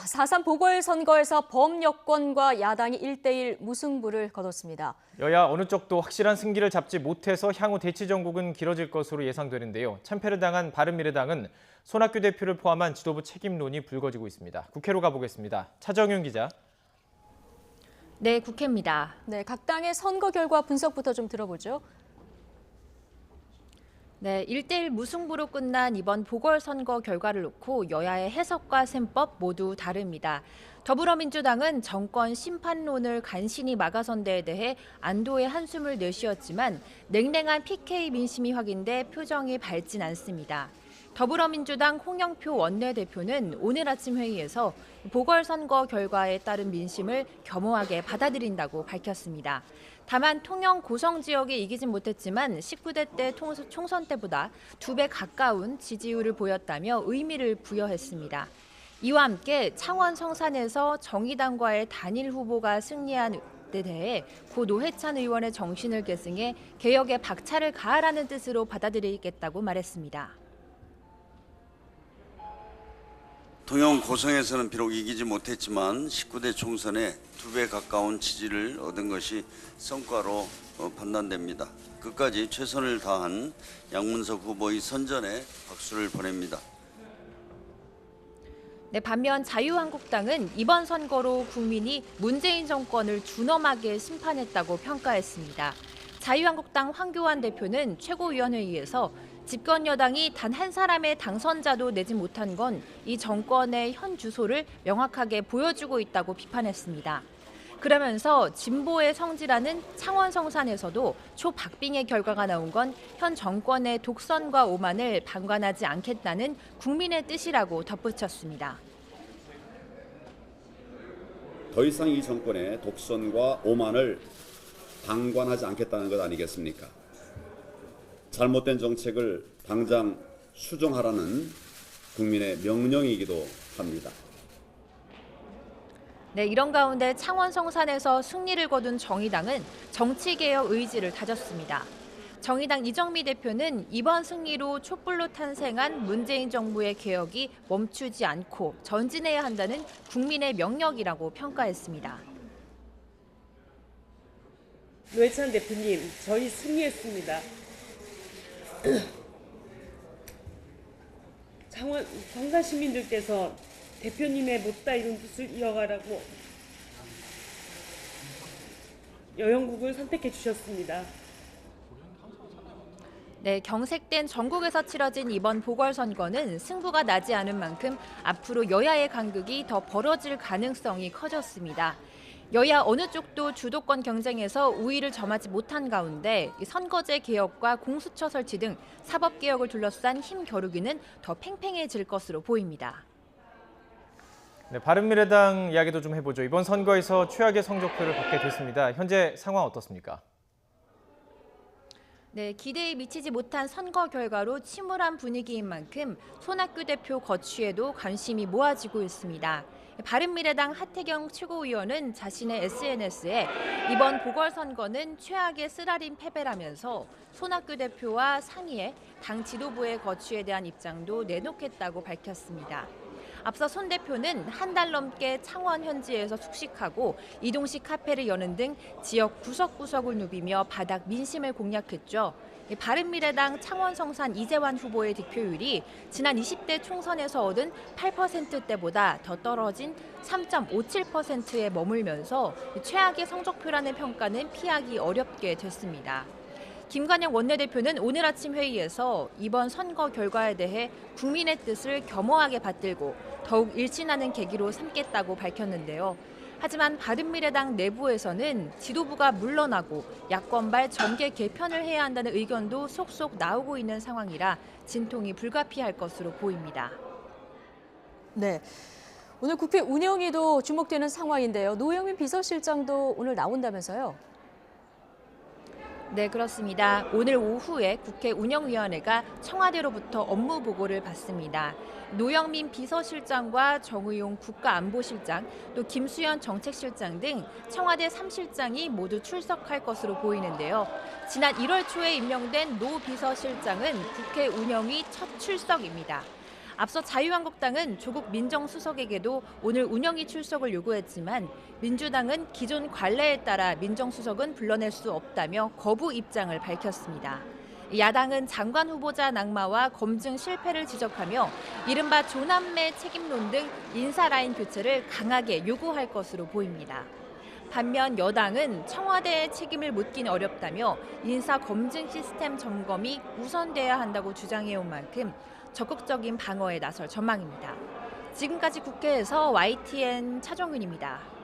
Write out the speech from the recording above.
4.3 보궐선거에서 범여권과 야당이 1대1 무승부를 거뒀습니다. 여야 어느 쪽도 확실한 승기를 잡지 못해서 향후 대치 전국은 길어질 것으로 예상되는데요. 참패를 당한 바른미래당은 손학규 대표를 포함한 지도부 책임론이 불거지고 있습니다. 국회로 가보겠습니다. 차정윤 기자. 네, 국회입니다. 네, 각 당의 선거 결과 분석부터 좀 들어보죠. 네, 1대1 무승부로 끝난 이번 보궐선거 결과를 놓고 여야의 해석과 셈법 모두 다릅니다. 더불어민주당은 정권 심판론을 간신히 막아선 데에 대해 안도의 한숨을 내쉬었지만 냉랭한 PK 민심이 확인돼 표정이 밝진 않습니다. 더불어민주당 홍영표 원내대표는 오늘 아침 회의에서 보궐선거 결과에 따른 민심을 겸허하게 받아들인다고 밝혔습니다. 다만 통영 고성 지역에 이기진 못했지만 19대 때 총선 때보다 2배 가까운 지지율을 보였다며 의미를 부여했습니다. 이와 함께 창원 성산에서 정의당과의 단일 후보가 승리한 데 대해 고 노회찬 의원의 정신을 계승해 개혁에 박차를 가하라는 뜻으로 받아들이겠다고 말했습니다. 통영 고성에서는 비록 이기지 못했지만 19대 총선에 2배 가까운 지지를 얻은 것이 성과로 판단됩니다. 끝까지 최선을 다한 양문석 후보의 선전에 박수를 보냅니다. 네, 반면 자유한국당은 이번 선거로 국민이 문재인 정권을 준엄하게 심판했다고 평가했습니다. 자유한국당 황교안 대표는 최고위원회의에서 집권 여당이 단 한 사람의 당선자도 내지 못한 건 이 정권의 현 주소를 명확하게 보여주고 있다고 비판했습니다. 그러면서 진보의 성지라는 창원 성산에서도 초박빙의 결과가 나온 건 현 정권의 독선과 오만을 방관하지 않겠다는 국민의 뜻이라고 덧붙였습니다. 더 이상 이 정권의 독선과 오만을 방관하지 않겠다는 것 아니겠습니까? 잘못된 정책을 당장 수정하라는 국민의 명령이기도 합니다. 네, 이런 가운데 창원 성산에서 승리를 거둔 정의당은 정치개혁 의지를 다졌습니다. 정의당 이정미 대표는 이번 승리로 촛불로 탄생한 문재인 정부의 개혁이 멈추지 않고 전진해야 한다는 국민의 명령이라고 평가했습니다. 노회찬 대표님, 저희 승리했습니다. 창원 성산 시민들께서 대표님의 못다 이룬 뜻을 이어가라고 여영국을 선택해 주셨습니다. 네, 경색된 전국에서 치러진 이번 보궐선거는 승부가 나지 않은 만큼 앞으로 여야의 간극이 더 벌어질 가능성이 커졌습니다. 여야 어느 쪽도 주도권 경쟁에서 우위를 점하지 못한 가운데 선거제 개혁과 공수처 설치 등 사법개혁을 둘러싼 힘 겨루기는 더 팽팽해질 것으로 보입니다. 네, 바른미래당 이야기도 좀 해보죠. 이번 선거에서 최악의 성적표를 받게 됐습니다. 현재 상황 어떻습니까? 네, 기대에 미치지 못한 선거 결과로 침울한 분위기인 만큼 손학규 대표 거취에도 관심이 모아지고 있습니다. 바른미래당 하태경 최고위원은 자신의 SNS에 이번 보궐선거는 최악의 쓰라린 패배라면서 손학규 대표와 상의해 당 지도부의 거취에 대한 입장도 내놓겠다고 밝혔습니다. 앞서 손 대표는 한 달 넘게 창원 현지에서 숙식하고 이동식 카페를 여는 등 지역 구석구석을 누비며 바닥 민심을 공략했죠. 바른미래당 창원 성산 이재환 후보의 득표율이 지난 20대 총선에서 얻은 8%대보다 더 떨어진 3.57%에 머물면서 최악의 성적표라는 평가는 피하기 어렵게 됐습니다. 김관영 원내대표는 오늘 아침 회의에서 이번 선거 결과에 대해 국민의 뜻을 겸허하게 받들고 더욱 일진하는 계기로 삼겠다고 밝혔는데요. 하지만 바른미래당 내부에서는 지도부가 물러나고 야권발 정계 개편을 해야 한다는 의견도 속속 나오고 있는 상황이라 진통이 불가피할 것으로 보입니다. 네, 오늘 국회 운영위도 주목되는 상황인데요. 노영민 비서실장도 오늘 나온다면서요? 네, 그렇습니다. 오늘 오후에 국회 운영위원회가 청와대로부터 업무 보고를 받습니다. 노영민 비서실장과 정의용 국가안보실장, 또 김수현 정책실장 등 청와대 3실장이 모두 출석할 것으로 보이는데요. 지난 1월 초에 임명된 노 비서실장은 국회 운영위 첫 출석입니다. 앞서 자유한국당은 조국 민정수석에게도 오늘 운영위 출석을 요구했지만 민주당은 기존 관례에 따라 민정수석은 불러낼 수 없다며 거부 입장을 밝혔습니다. 야당은 장관 후보자 낙마와 검증 실패를 지적하며 이른바 조남매 책임론 등 인사 라인 교체를 강하게 요구할 것으로 보입니다. 반면 여당은 청와대의 책임을 묻긴 어렵다며 인사 검증 시스템 점검이 우선돼야 한다고 주장해온 만큼 적극적인 방어에 나설 전망입니다. 지금까지 국회에서 YTN 차정윤입니다.